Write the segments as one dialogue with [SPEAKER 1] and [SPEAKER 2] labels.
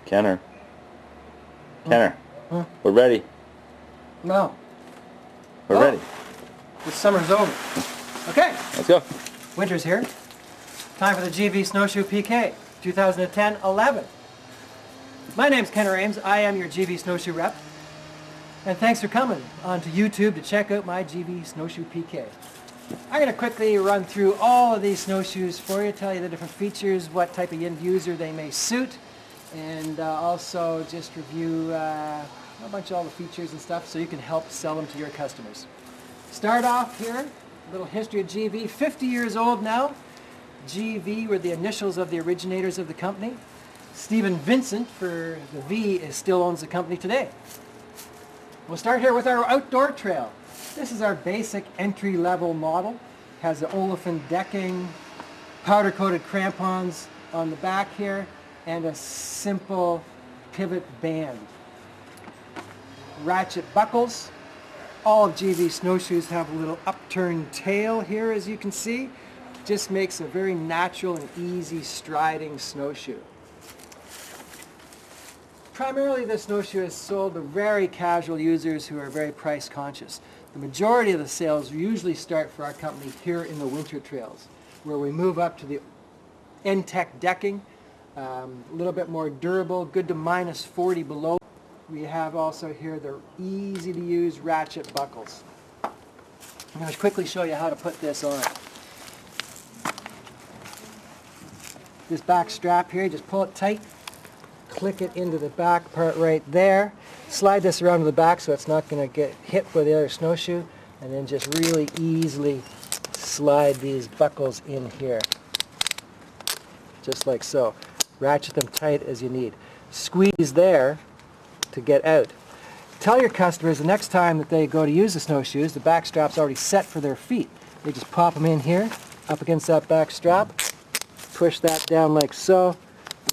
[SPEAKER 1] Kenner. Kenner.
[SPEAKER 2] Huh?
[SPEAKER 1] We're ready.
[SPEAKER 2] No.
[SPEAKER 1] We're ready.
[SPEAKER 2] The summer's over. Okay.
[SPEAKER 1] Let's go.
[SPEAKER 2] Winter's here. Time for the GV Snowshoe PK 2010-11. My name's Kenner Ames. I am your GV Snowshoe rep. And thanks for coming onto YouTube to check out my GV Snowshoe PK. I'm going to quickly run through all of these snowshoes for you, tell you the different features, what type of end user they may suit, and also just review a bunch of all the features and stuff so you can help sell them to your customers. Start off here, a little history of GV. 50 years old now. GV were the initials of the originators of the company. Stephen Vincent, for the V, still owns the company today. We'll start here with our outdoor trail. This is our basic entry-level model. Has the olefin decking, powder-coated crampons on the back here, and a simple pivot band. Ratchet buckles. All of GV snowshoes have a little upturned tail here, as you can see. Just makes a very natural and easy striding snowshoe. Primarily, the snowshoe is sold to very casual users who are very price conscious. The majority of the sales usually start for our company here in the winter trails, where we move up to the N-Tech decking, a little bit more durable, good to minus 40 below. We have also here the easy to use ratchet buckles. I'm going to quickly show you how to put this on. This back strap here, just pull it tight, click it into the back part right there. Slide this around to the back so it's not going to get hit by the other snowshoe, and then just really easily slide these buckles in here. Just like so. Ratchet them tight as you need. Squeeze there to get out. Tell your customers the next time that they go to use the snowshoes, the back strap's already set for their feet. They just pop them in here, up against that back strap, push that down like so,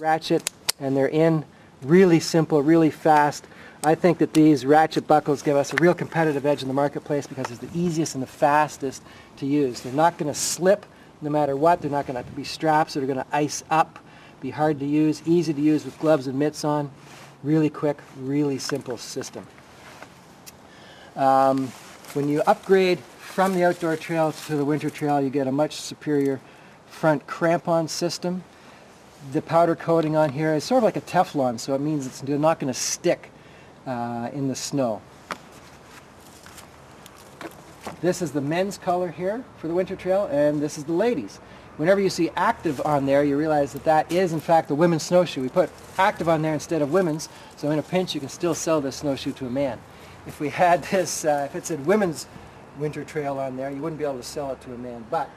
[SPEAKER 2] ratchet, and they're in. Really simple, really fast. I think that these ratchet buckles give us a real competitive edge in the marketplace because it's the easiest and the fastest to use. They're not going to slip no matter what. They're not going to be straps that are going to ice up, be hard to use, easy to use with gloves and mitts on. Really quick, really simple system. When you upgrade from the outdoor trail to the winter trail, you get a much superior front crampon system. The powder coating on here is sort of like a Teflon, so it means it's not going to stick in the snow. This is the men's color here for the winter trail, and this is the ladies. Whenever you see active on there, you realize that that is in fact the women's snowshoe. We put active on there instead of women's, so in a pinch you can still sell this snowshoe to a man. If we had this, if it said women's winter trail on there, you wouldn't be able to sell it to a man, but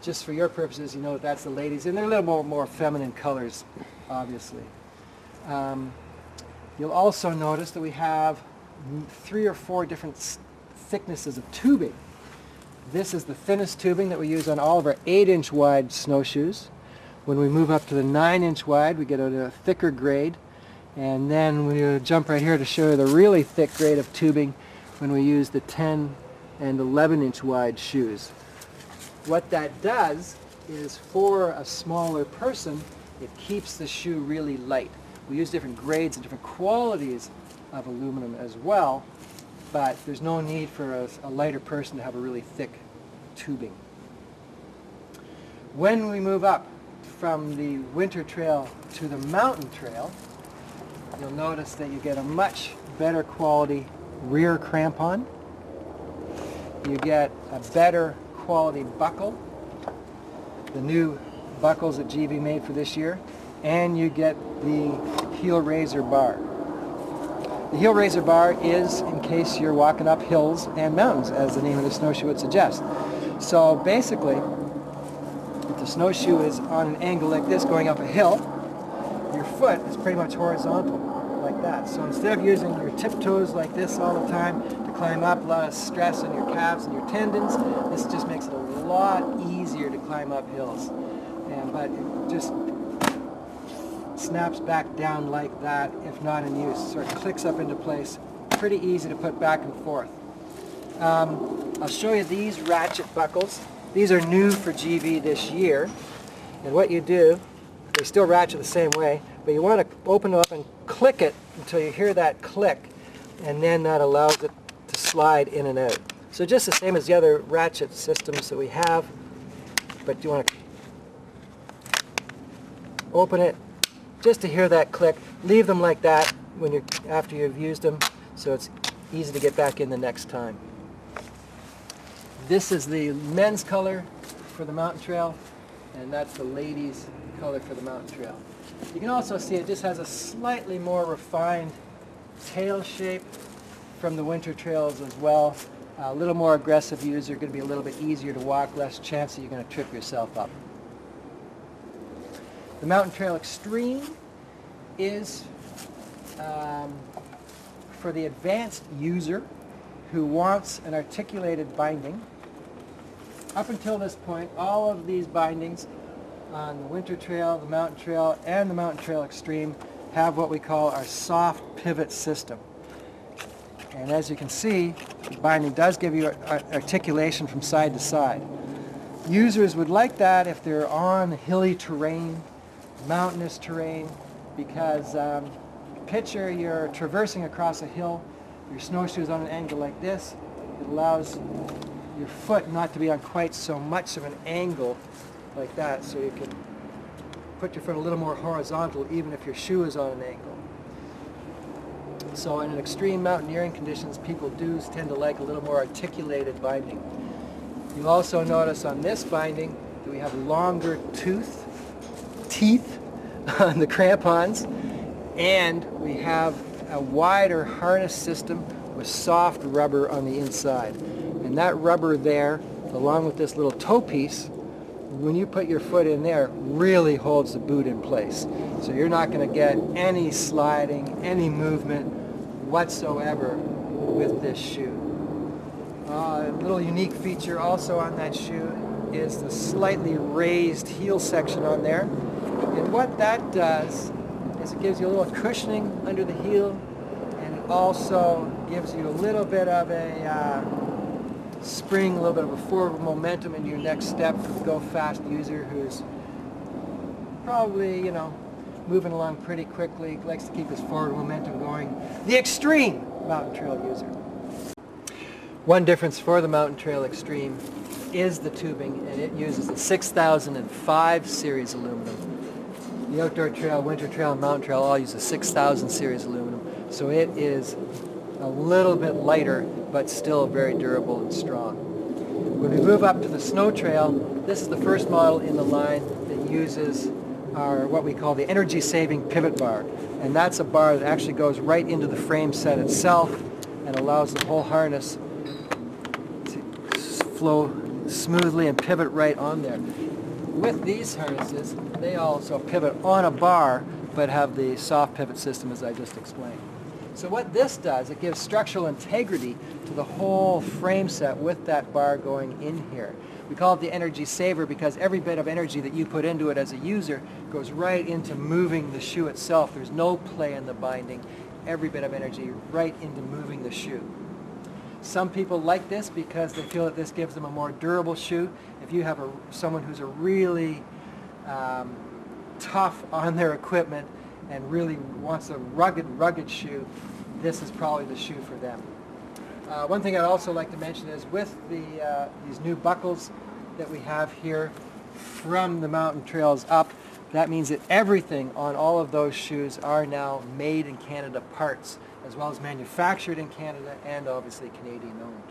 [SPEAKER 2] just for your purposes, you know that that's the ladies, and they're a little more feminine colors, obviously. You'll also notice that we have 3 or 4 different thicknesses of tubing. This is the thinnest tubing that we use on all of our 8-inch wide snowshoes. When we move up to the 9-inch wide, we get a thicker grade, and then we jump right here to show you the really thick grade of tubing when we use the 10 and 11-inch wide shoes. What that does is, for a smaller person, it keeps the shoe really light. We use different grades and different qualities of aluminum as well, but there's no need for a lighter person to have a really thick tubing. When we move up from the winter trail to the mountain trail, you'll notice that you get a much better quality rear crampon. You get a better quality buckle, the new buckles that GV made for this year, and you get the heel raiser bar. The heel raiser bar is in case you're walking up hills and mountains, as the name of the snowshoe would suggest. So basically, if the snowshoe is on an angle like this going up a hill, your foot is pretty much horizontal, like that. So instead of using your tiptoes like this all the time to climb up, a lot of stress on your calves and your tendons, this just makes it a lot easier to climb up hills. But it just snaps back down like that if not in use. Sort of clicks up into place. Pretty easy to put back and forth. I'll show you these ratchet buckles. These are new for GV this year. And what you do They still ratchet the same way, but you want to open it up and click it until you hear that click, and then that allows it to slide in and out. So just the same as the other ratchet systems that we have, but you want to open it just to hear that click. Leave them like that when you're after you've used them, so it's easy to get back in the next time. This is the men's color for the Mountain Trail, and that's the ladies' color for the Mountain Trail. You can also see it just has a slightly more refined tail shape from the Winter Trails as well. A little more aggressive user, going to be a little bit easier to walk, less chance that you're going to trip yourself up. The Mountain Trail Extreme is for the advanced user who wants an articulated binding. Up until this point, all of these bindings on the Winter Trail, the Mountain Trail, and the Mountain Trail Extreme have what we call our soft pivot system. And as you can see, the binding does give you articulation from side to side. Users would like that if they're on hilly terrain, mountainous terrain, because picture you're traversing across a hill, your snowshoes on an angle like this. It allows your foot not to be on quite so much of an angle like that, so you can put your foot a little more horizontal even if your shoe is on an angle. So in extreme mountaineering conditions, people do tend to like a little more articulated binding. You'll also notice on this binding that we have longer teeth on the crampons, and we have a wider harness system with soft rubber on the inside. And that rubber there, along with this little toe piece, when you put your foot in there, really holds the boot in place. So you're not going to get any sliding, any movement whatsoever with this shoe. A little unique feature also on that shoe is the slightly raised heel section on there. And what that does is it gives you a little cushioning under the heel, and it also gives you a little bit of a spring, a little bit of a forward momentum in your next step for the go-fast user who's probably, you know, moving along pretty quickly, likes to keep his forward momentum going. The Extreme Mountain Trail user. One difference for the Mountain Trail Extreme is the tubing, and it uses the 6005 series aluminum. The Outdoor Trail, Winter Trail, and Mountain Trail all use the 6000 series aluminum, so it is a little bit lighter, but still very durable and strong. When we move up to the Snow Trail, this is the first model in the line that uses our what we call the energy-saving pivot bar, and that's a bar that actually goes right into the frame set itself and allows the whole harness to flow smoothly and pivot right on there. With these harnesses, they also pivot on a bar, but have the soft pivot system as I just explained. So what this does, it gives structural integrity to the whole frame set with that bar going in here. We call it the energy saver because every bit of energy that you put into it as a user goes right into moving the shoe itself. There's no play in the binding. Every bit of energy right into moving the shoe. Some people like this because they feel that this gives them a more durable shoe. If you have someone who's a really tough on their equipment and really wants a rugged shoe, this is probably the shoe for them. One thing I'd also like to mention is with these new buckles that we have here from the Mountain Trails up, that means that everything on all of those shoes are now made in Canada parts, as well as manufactured in Canada and obviously Canadian owned.